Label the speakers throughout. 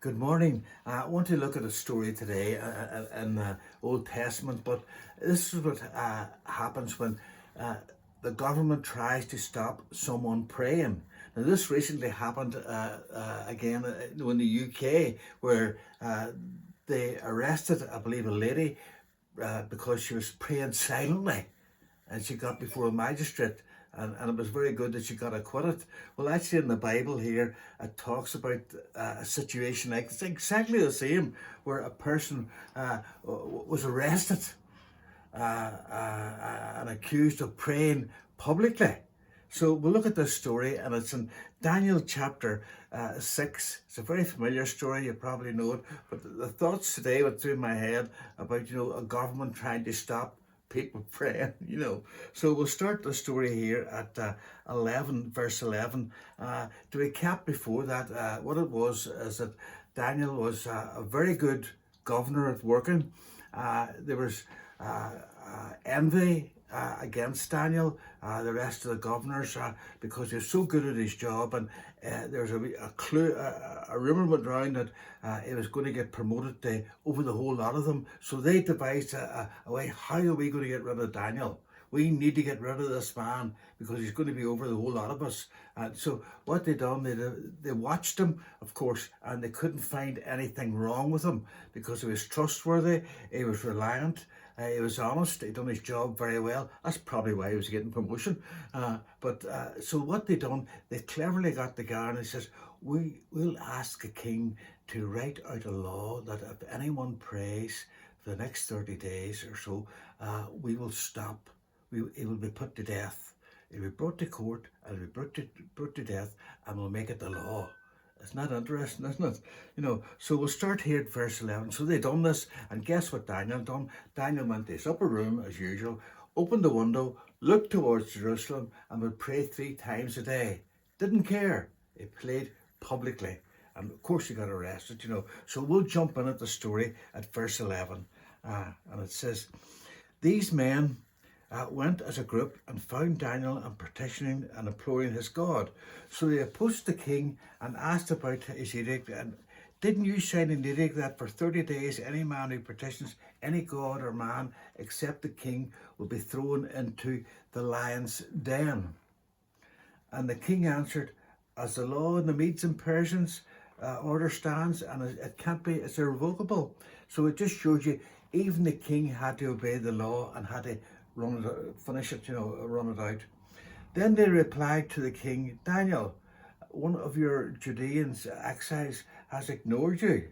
Speaker 1: Good morning. I want to look at a story today in the Old Testament, but this is what happens when uh, the government tries to stop someone praying. Now, this recently happened again in the UK, where they arrested, I believe, a lady because she was praying silently, and she got before a magistrate, and it was very good that she got acquitted. Well, actually, in the Bible here, it talks about a situation like it's exactly the same, where a person was arrested and accused of praying publicly. So we'll look at this story, and it's in Daniel chapter 6. It's a very familiar story, you probably know it, but the thoughts today went through my head about, a government trying to stop people praying. So we'll start the story here at 11, verse 11. To recap before that, what it was is that Daniel was a very good governor at working. There was envy against Daniel, the rest of the governors, because he was so good at his job, and there's a rumor went around that he was going to get promoted over the whole lot of them. So they devised a way: how are we going to get rid of Daniel? We need to get rid of this man because he's going to be over the whole lot of us. And so what they done, they watched him, of course, and they couldn't find anything wrong with him because he was trustworthy, he was reliant, he was honest, he'd done his job very well. That's probably why he was getting promotion. So what they done, they cleverly got the guy, and he says, we'll ask the king to write out a law that if anyone prays for the next 30 days or so, we will stop. He will be put to death. He'll be brought to court and he'll be brought to death, and we'll make it the law. It's not interesting, isn't it? So we'll start here at verse 11. So they done this, and guess what Daniel done? Daniel went to his upper room as usual, opened the window, looked towards Jerusalem, and would pray 3 times a day. Didn't care. He prayed publicly. And of course he got arrested. So we'll jump in at the story at verse 11. And it says, these men went as a group and found Daniel and petitioning and imploring his God. So they approached the king and asked about his edict. And didn't you sign an edict that for 30 days any man who petitions any god or man except the king will be thrown into the lion's den? And the king answered, as the law in the Medes and Persians order stands, and it can't be, it's irrevocable. So it just shows you, even the king had to obey the law and had to finish it, run it out. Then they replied to the king, Daniel, one of your Judeans exiles has ignored you,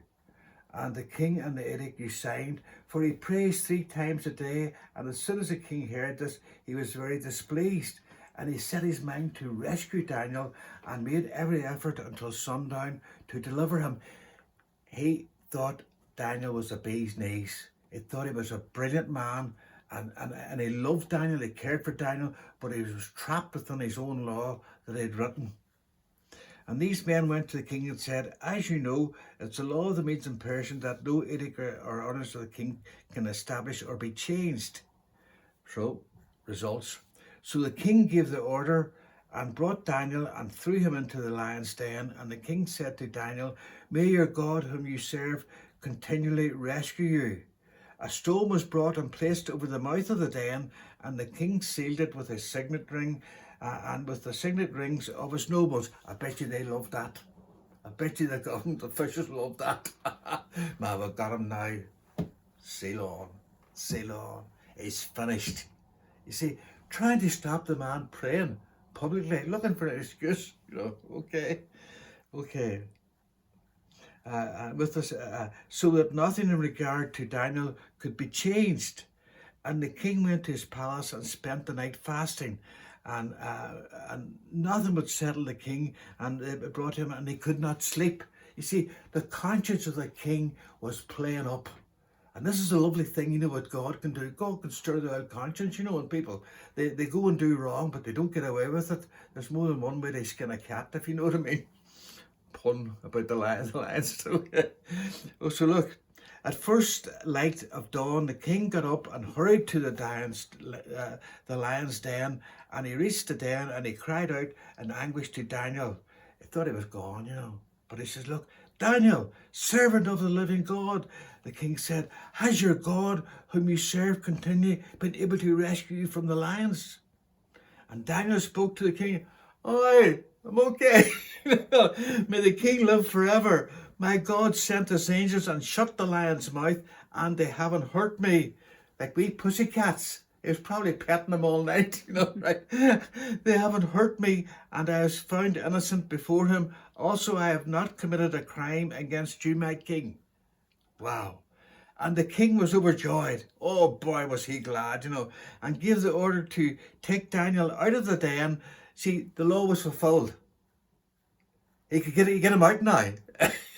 Speaker 1: and the king and the edict you signed, for he prays 3 times a day. And as soon as the king heard this, he was very displeased, and he set his mind to rescue Daniel and made every effort until sundown to deliver him. He thought Daniel was a bee's knees. He thought he was a brilliant man, and he loved Daniel, he cared for Daniel, but he was trapped within his own law that he had written. And these men went to the king and said, as you know, it's the law of the Medes and Persians that no edict or ordinance of the king can establish or be changed. So, results. So the king gave the order and brought Daniel and threw him into the lion's den. And the king said to Daniel, may your God whom you serve continually rescue you. A stone was brought and placed over the mouth of the den, and the king sealed it with his signet ring and with the signet rings of his nobles. I bet you they loved that. I bet you the government officials loved that. Man, we've got him now. Sail on, sail on. It's finished. You see, trying to stop the man praying publicly, looking for an excuse. Okay. With this, so that nothing in regard to Daniel could be changed. And the king went to his palace and spent the night fasting, and nothing would settle the king, and it brought him, and he could not sleep. You see, the conscience of the king was playing up. And this is a lovely thing, what God can do. God can stir the old conscience, and people, they go and do wrong, but they don't get away with it. There's more than one way to skin a cat, if you know what I mean. Pun about the lions. So look, at first light of dawn, the king got up and hurried to the lion's den, and he reached the den and he cried out in anguish to Daniel. He thought he was gone. But he says, look, Daniel, servant of the living God. The king said, has your God, whom you serve continually, been able to rescue you from the lions? And Daniel spoke to the king, aye, I'm okay. May the king live forever. My God sent his angels and shut the lion's mouth, and they haven't hurt me. Like we pussycats. He was probably petting them all night, right? They haven't hurt me, and I was found innocent before him. Also, I have not committed a crime against you, my king. Wow. And the king was overjoyed. Oh boy, was he glad, and gave the order to take Daniel out of the den. See, the law was fulfilled. He could get him out now.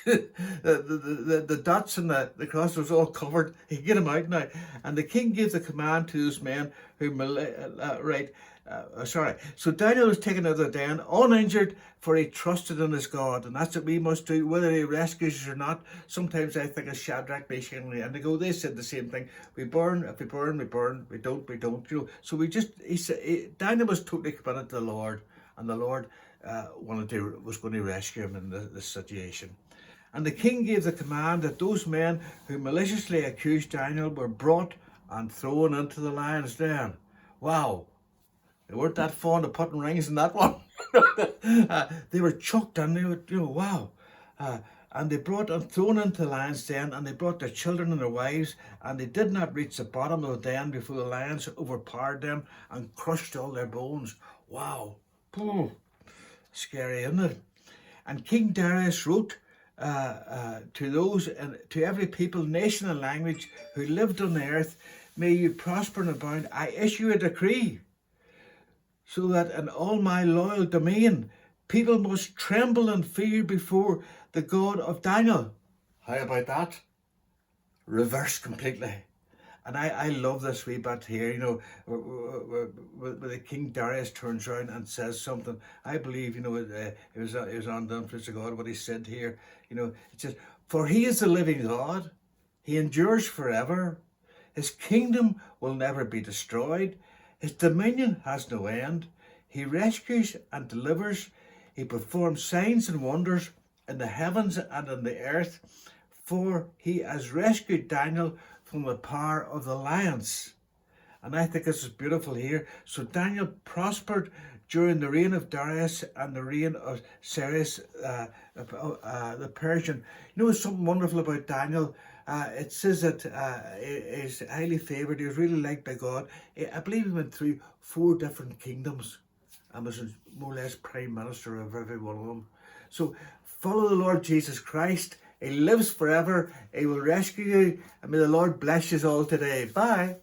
Speaker 1: the dots and the cross was all covered. He could get him out now. And the king gave the command to those men who, So Daniel was taken out of the den, uninjured, for he trusted in his God. And that's what we must do, whether he rescues us or not. Sometimes I think of Shadrach, Meshach, and Abednego. They said the same thing. We burn, if we burn, we burn. We don't, we don't. So Daniel was totally committed to the Lord. And the Lord was going to rescue him in this situation. And the king gave the command that those men who maliciously accused Daniel were brought and thrown into the lion's den. Wow. They weren't that fond of putting rings in that one. They were chucked and they were, wow. And they brought and thrown into the lion's den, and they brought their children and their wives, and they did not reach the bottom of the den before the lions overpowered them and crushed all their bones. Wow. Scary, isn't it? And King Darius wrote to every people, nation and language who lived on the earth, may you prosper and abound. I issue a decree so that in all my loyal domain, people must tremble and fear before the God of Daniel. How about that? Reversed completely. And I love this wee bit here, where the King Darius turns around and says something. I believe, it was on the influence of God, what he said here. It says, for he is the living God. He endures forever. His kingdom will never be destroyed. His dominion has no end. He rescues and delivers. He performs signs and wonders in the heavens and in the earth. For he has rescued Daniel from the power of the lions. And I think this is beautiful here. So Daniel prospered during the reign of Darius and the reign of Cyrus, the Persian. Something wonderful about Daniel? It says that he's highly favoured. He was really liked by God. I believe he went through 4 different kingdoms and was more or less prime minister of every one of them. So follow the Lord Jesus Christ. He lives forever. He will rescue you. And may the Lord bless you all today. Bye.